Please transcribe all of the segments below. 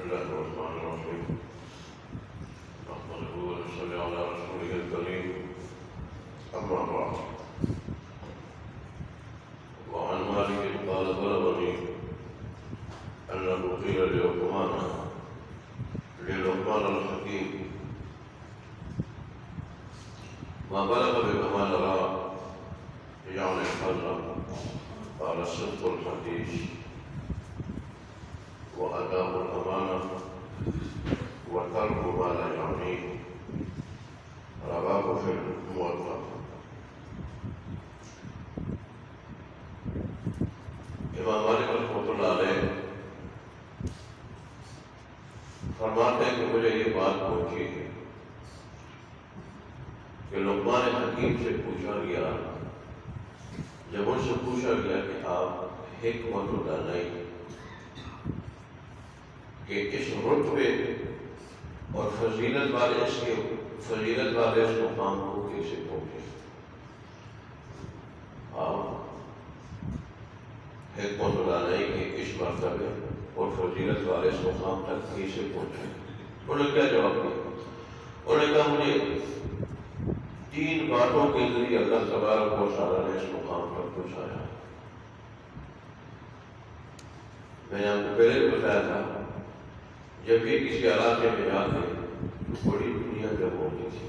الله الرحمن الرحيم نحمده ونصلي على رسوله الكريم أما بعد وعن مالك قال بلغني أنه قيل للقمان الحكيم ما بلغ بكمال را يعني الحزن قال الصدق الحديث وأداء الأمانة وترك ما لا يعنيه رواه في الموطأ. امام مالک رحمۃ اللہ علیہ فرماتے ہیں کہ مجھے یہ بات پہنچی ہے کہ لقمان حکیم سے پوچھا گیا، جب ان سے پوچھا گیا کہ آپ حکمت و دانائی کہ اس رتبے اور فضیلت والے اس مقام کو کیسے پہنچے، آپ حکمت و دانائی کے اس مرتبے اور فضیلت والے اس مقام تک کیسے پہنچے؟ انہوں نے کیا جواب دیا؟ انہوں نے کہا مجھے 3 باتوں کے ذریعے اللہ تبارک و تعالیٰ نے اس مقام تک پہنچایا۔ میں نے آپ کو پہلے بھی بتایا تھا، جب بھی کسی علاقے میں جاتے بڑی دنیا جب ہوتی تھی،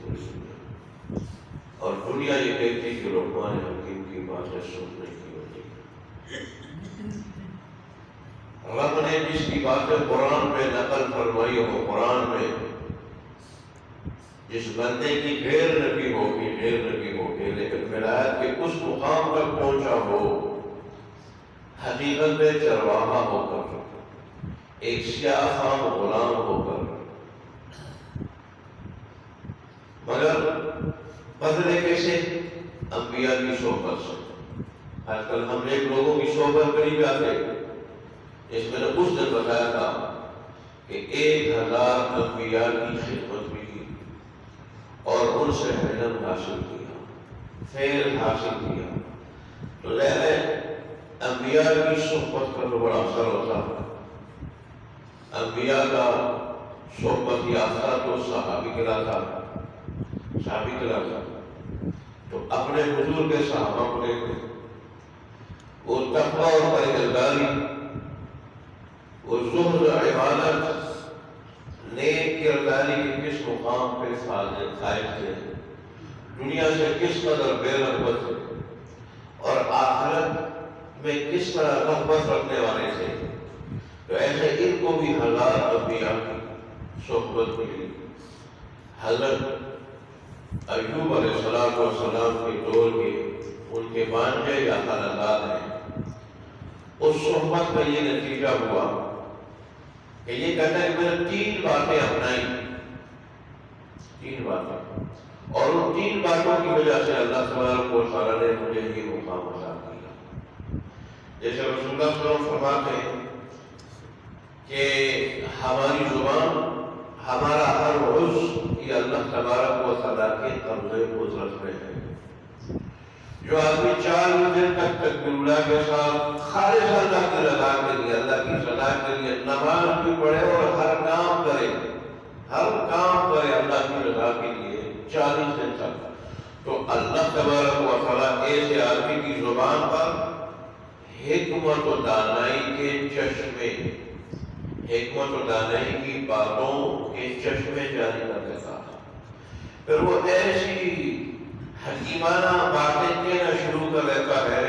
اور دنیا یہ کہتی کہ لقمان حکیم کی باتیں سننے کی ہوتی۔ رب نے جس کی باتیں قرآن میں نقل فرمائی ہو، قرآن میں جس بندے کی غیر نبی ہوگی لیکن ولایت کے اس مقام تک پہنچا ہو، حقیقت میں چرواہا ہو کر، ایک سیاہ فام غلام ہو کر، مگر بدلے کیسے؟ انبیاء کی صحبت سے۔ آج کل ہم ایک لوگوں کی صحبت میں نہیں جاتے، اس میں نے اس دن بتایا تھا کہ 1000 انبیاء کی خدمت بھی کی اور ان سے علم حاصل کیا، فیض حاصل کیا، تو لہذا انبیاء کی صحبت کا تو بڑا اثر ہوتا ہے۔ انبیاء کا صحبت یافتہ تو صحابی کہلاتا، تو اپنے حضور کے صحابہ کو دیکھیں، وہ تقویٰ اور پرہیزگاری، وہ زہد عبادت، نیک کرداری کے کس مقام پہ فائز تھے، دنیا سے کس قدر بے رغبت تھے، اور آخرت میں کس طرح رغبت رکھنے والے تھے، تو ایسے ان کو بھی 1000 انبیاء کی صحبت ملی۔ حضرت ایوب علیہ السلام کے دور کے ان کے بانجے یا خاندان ہیں، اس صحبت کا یہ نتیجہ ہوا کہ یہ کہتا ہے کہ میں نے 3 باتیں اپنائی، 3 باتیں، اور ان 3 باتوں کی وجہ سے اللہ تبارک و تعالیٰ نے مجھے یہ مقام عطا کیا۔ جیسے رسول اللہ صلی اللہ علیہ وسلم فرماتے ہیں کہ ہماری زبان، ہمارا ہر عضو یہ اللہ تبارک و تعالیٰ کے قبضے قدرت میں ہے۔ جو آدمی 4 دن تک تکبیر اللہ کے ساتھ خالص اللہ کی رضا کے لیے، اللہ کی صلاح کے لیے نماز بھی پڑھے اور ہر کام کرے اللہ کی رضا کے لیے 40 دن تک، تو اللہ تبارک و تعالیٰ ایسے آدمی کی زبان پر حکمت و دانائی کے چشمے، حکمت و دانائی کی باتوں کے چشمے جاری کر دیتا ہے، پھر وہ ایسی حکیمانہ باتیں کہنا شروع کر دیتا ہے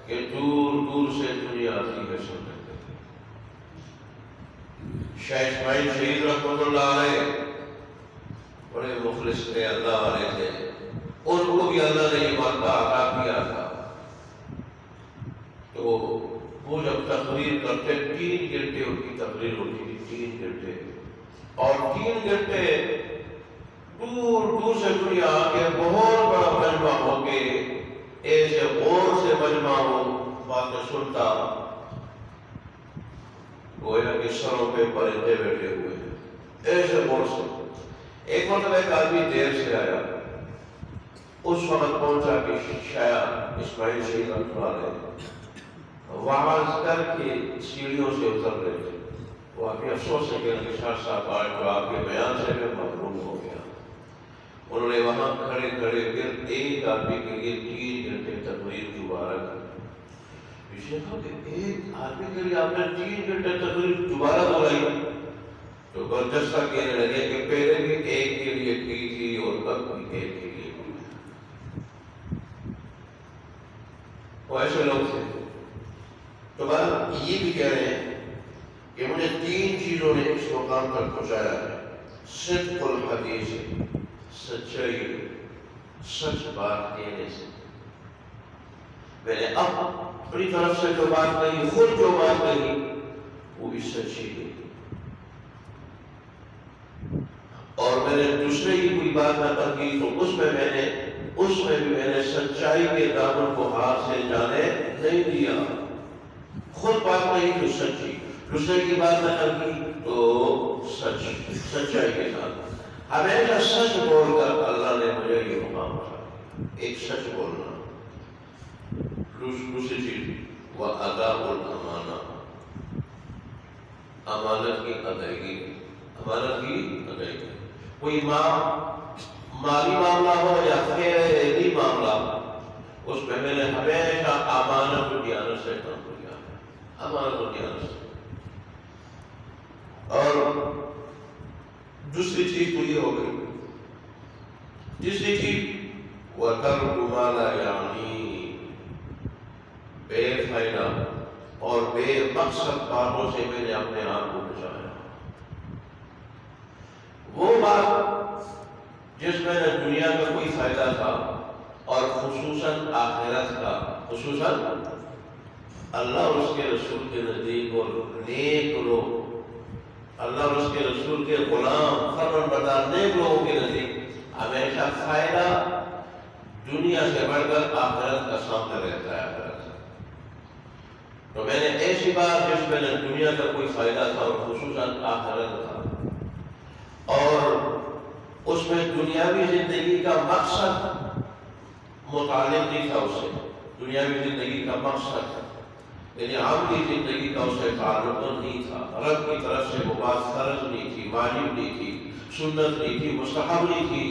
کہ دور دور سے دنیا آتی ہے سننے کے لیے۔ شاہ اسماعیل شہید رحمۃ اللہ علیہ بڑے مخلص تھے، اللہ والے تھے، ان کو بھی اللہ نے یہ مرتبہ عطا کیا تھا، تو وہ جب تقریر کرتے 3 گھنٹے ان کی تقریر ہوتی تھی، 3 گھنٹے، اور 3 گھنٹے دور دور سے دنیا آ کے بہت بڑا مجمع ہو کے ایسے غور سے مجمع ہو باتیں سنتا، گویا کہ سروں پہ پرندے بیٹھے ہوئے ہیں، ایسے غور سے۔ ایک مرتبہ ایک آدمی دیر سے آیا، اس وقت پہنچا کہ شاہ اسماعیل شہید رحمۃ اللہ علیہ وعظ کر کے سیڑھیوں سے اتر رہے تھے، واقعی افسوس ہے کہ نشار صاحب آج جو آپ کے بیان سے میں محروم ہو گیا. انہوں نے وہاں کھڑے کھڑے پھر ایک آدمی کے لیے 3 گھنٹے تقریر دوبارہ کی. ایک آدمی کے لیے آپ نے 3 گھنٹے تقریر دوبارہ دہرائی. تو برجستہ کہنے لگے کہ پہلے بھی ایک کے لیے کی تھی اور اب بھی ایک کے لیے کی. وہ ایسے لوگ تھے. تو بات یہ بھی کہہ رہے ہیں کہ مجھے 3 چیزوں نے اس مقام تک پہنچایا ہے. صدق الحدیث، سچائی، سچ بات کہنے سے. میں نے اب اپنی طرف سے جو بات کہی، خود جو بات کہی وہ بھی سچی ہے. اور میں نے دوسرے کی کوئی بات نقل کی تو اس میں بھی میں نے سچائی کے دامن کو ہاتھ سے جانے نہیں دیا. خود بات کہی تو سچی، دوسرے کی بات نقل کی تو سچائی کے ساتھ. ہمیشہ سچ بول کر اللہ نے مجھے یہ مقام دیا. ایک سچ بولنا. دوسری چیز وَأَدَاءُ الْأَمَانَةِ، امانت کی ادائیگی. امانت کی ادائیگی. کوئی مالی معاملہ ہو یا خیری معاملہ، اس میں نے ہمیشہ امانت و دیانت سے کام کیا ہے. امانت و دیانت سے. اور دوسری چیز تو یہ ہو گئی. تیسری چیز وَتَرْكُ مَا لَا يَعْنِي، بے فائدہ اور بے مقصد باتوں سے میں نے اپنے آپ کو بچایا. وہ بات جس میں نے دنیا کا کوئی فائدہ تھا اور خصوصاً آخرت کا، خصوصاً اللہ اور اس کے رسول کے نزدیک اور نیک لوگ، اللہ اور اس کے رسول کے غلام فرمان بردار نیک لوگوں کے نزدیک ہمیشہ فائدہ دنیا سے بڑھ کر آخرت کا سامنے رہتا ہے. تو میں نے ایسی بات جس میں نے دنیا کا کوئی فائدہ تھا اور خصوصاً آخرت تھا، اور اس میں دنیاوی زندگی کا مقصد متعلق نہیں تھا اس سے. دنیاوی زندگی کا مقصد یعنی عملی زندگی کا اس سے تعلق نہیں تھا. رب کی طرف سے وہ بات فرض نہیں تھی، واجب نہیں تھی، سنت نہیں تھی، مستحب نہیں تھی،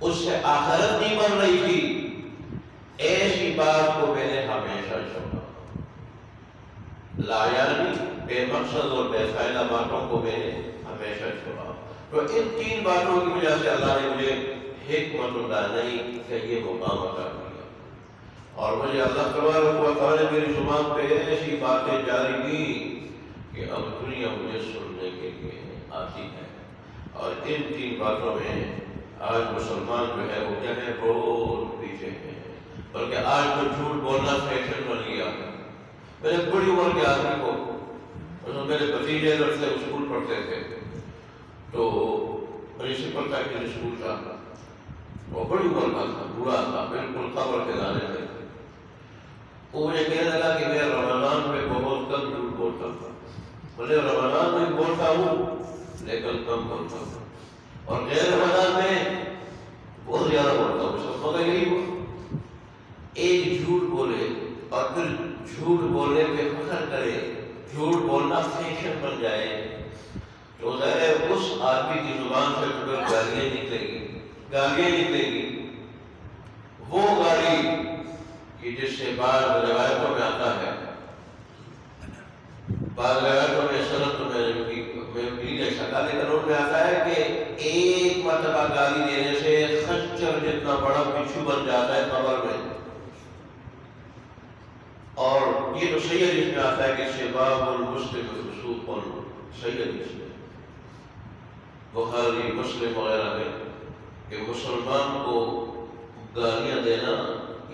اس سے آخرت نہیں بن رہی تھی. ایسی بات کو میں نے ہمیشہ چھوڑا. لا یعنی بے مقصد اور بے فائدہ باتوں کو میں نے ہمیشہ چھوڑا. تو ان 3 باتوں کی وجہ سے اللہ نے مجھے حکمت الدانی کہ یہ مقام عطا کیا. اور مجھے اللہ تبارک و تعالی نے میری زبان پہ ایسی باتیں جاری کی کہ اب دنیا مجھے سننے کے لیے آتی ہے. اور ان 3 باتوں میں آج مسلمان جو ہے وہ کیا ہے، بہت پیچھے ہیں. بلکہ آج تو جھوٹ بولنا فیشن بن گیا. میرے بڑی عمر کے آدمی کو، میرے بھتیجے لڑکے اسکول پڑھتے تھے، تو پرنسپل کا ایک اسکول تھا، وہ بڑی عمر کا تھا، بوڑھا تھا، بالکل قبر کے دانے تھے. وہ مجھے کہنے لگا کہ میں رمضان میں بہت کم جھوٹ بولتا ہوں. بولے رمضان میں بولتا ہوں لیکن کم بولتا ہوں، اور غیر رمضان میں بہت زیادہ بولتا ہوں. سب کو یہی ہوا، ایک جھوٹ بولے اور پھر جھوٹ بولنے پہ فخر کرے، جھوٹ بولنا فیشن بن جائے، تو ظاہر ہے اس آدمی کی زبان سے پھر گالیاں نکلے گی. وہ گالی کہ جس سے بعض روایتوں میں آتا ہے، بعض روایتوں میں سنت میں شکا لے کر میں آتا ہے کہ ایک مرتبہ گالی دینے سے خچر جتنا بڑا بچھو بن جاتا ہے قبر میں. اور یہ تو صحیح حدیث میں آتا ہے کہ سباب المسلم فسوق، صحیح حدیث میں بخاری مسلم وغیرہ میں کہ مسلمان کو گالیاں دینا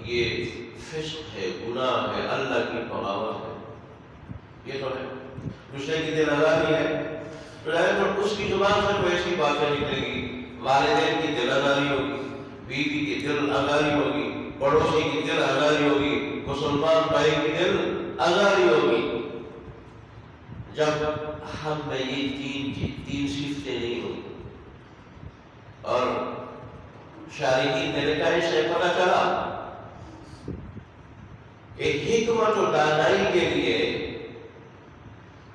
یہ فسق ہے، گناہ ہے، اللہ کی بغاوت ہے. یہ تو ہے. دوسرے کی دل آزاری ہے، تو اس کی زبان سے کوئی ایسی باتیں نکلے گی. والدین کی دل آزاری ہوگی، بیوی کی دل آزاری ہوگی، پڑوسی کی دل آزاری ہوگی، مسلمان بھائی کی دل آزاری ہوگی. جب ہم میں یہ 3 صفتیں نہیں ہوئی. اور شارحین نے لکھا ہے، اس سے پتہ چلا کہ حکمت و دانائی کے لیے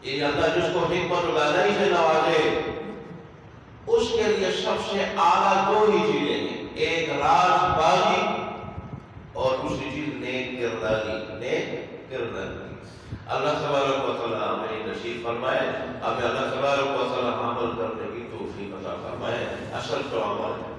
یہ اللہ جس کو حکمت العلئی سے نوازے اس کے لیے سب سے اعلیٰ دو ہی چیزیں ہیں، ایک راز بازی اور دوسری چیز نیک کرداری، نیک کرداری۔ اللہ تبارک و تعالیٰ ہمیں نصیب فرمائے، ہمیں اللہ تبارک و تعالیٰ عمل کرنے کی توفیق عطا فرمائے۔ اصل تو عمل ہے۔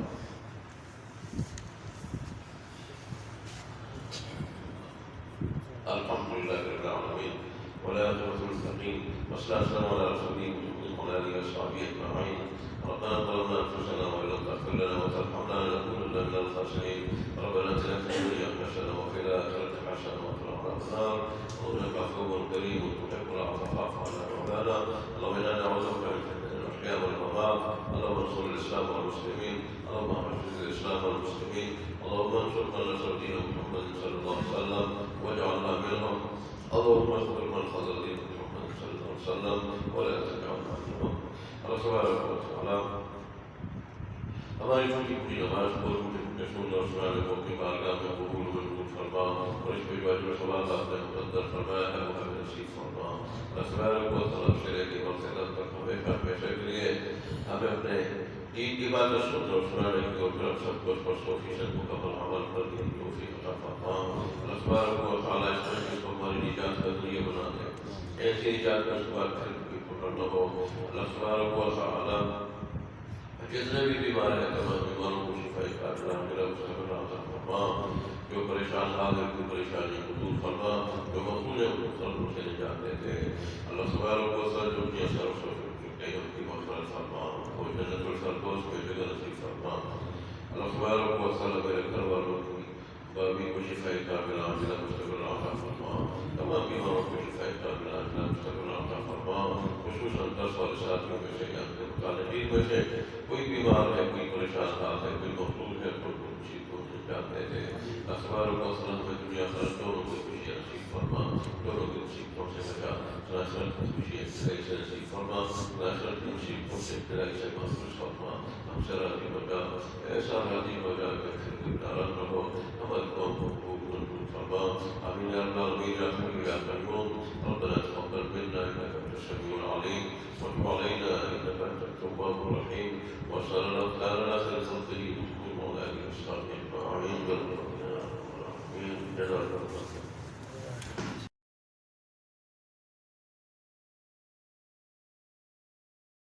الحمدللہ رب العالمین والعاقبۃ للمتقین والصلاۃ والسلام علی رسولہ محمد وعلی آلہ وصحبہ اجمعین۔ ربنا ظلمنا انفسنا وان لم تغفر لنا وترحمنا لنكونن من الخاسرین۔ ربنا اتنا في الدنيا حسنة وفي الآخرة حسنة وقنا عذاب النار انك عفو كريم تحب العفو فاعف عنا مولانا. اللهم انا نعوذ بك من فتنة المحيا والممات. اللهم انصر الاسلام والمسلمين. اللهم احفظ الاسلام والمسلمين. اللهم انصر من نصر دين محمد صلى الله عليه وسلم واجعلنا منهم. اللهم اغفر من خذل دين محمد صلى الله عليه وسلم ولا تجعلنا منهم. اللہ تبارک و تعالیٰ ہماری چھوٹی پوری نماز کو رسول اور سنانے کو اپنی بارگاہ میں قبول منظور فرما اور اس پہ واجب ثواب آپ نے مقدر فرمایا ہے وہ ہمیں نصیب فرما۔ اللہ تبارک و تعالیٰ سے لے کے مغفرت تک ہمیں ہمیشہ کے لیے ہمیں اپنے دین کی باتیں سننے اور سنانے کی اور پھر ہم سب کو اس پر 100% مکمل عمل کرنے کی توفیق عطا فرما۔ اللہ تبارک و تعالیٰ اس مجلس کو ہماری نجات کا ذریعہ بنا دے، ایسی نجات کا سوال پھر بھی پکڑنا ہو۔ اللہ تبارک و تعالیٰ جتنے بھی بیمار ہیں تمام بیماروں کو شفا کاملہ میرا مستقبل عطا فرما، جو پریشان حال ہے کوئی پریشانی کو دور فرما، جو مقبول ہے ان کو سے نجات دے دے۔ اللہ تبارک و تعالیٰ جو اپنی اثر و شفا کے ان کی مغفرت فرما، وہ جنت الفردوس میں جگہ نصیب فرما۔ اللہ تبارک و تعالیٰ میرے گھر والوں کی بابی کو شفا کاملہ میرا مستقبل عطا فرما، تمام بیماروں کو شفا کاملہ میرا مستقبل عطا فرما، خصوصاً 10 والے ساتھیوں میں سے یا اپنے مطالبین میں سے کوئی بیمار ہے، کوئی پریشان حال ہے، کوئی مقصود ہے تو مصیب کو نجات دے دے۔ اللہ تبارک و تعالیٰ میں دنیا پر دونوں کو خوشی نصیب فرما، دونوں کی مصیبتوں سے بچا، آخرت کی خوشی ابتلائی سے نصیب فرما، آخرت کی مصیبتوں سے ابتلائی سے محفوظ فرما، ہم سے راضی بچا، ایسا راضی بچا کہ پھر کوئی ناراض نہ ہو، ہماری قوم کو خوب منظور فرما۔ آمین یا رب العالمین یا حی یا قیوم۔ ربنا تقبل منا انك انت السميع العليم وتب علينا انك انت التواب الرحيم وصلى الله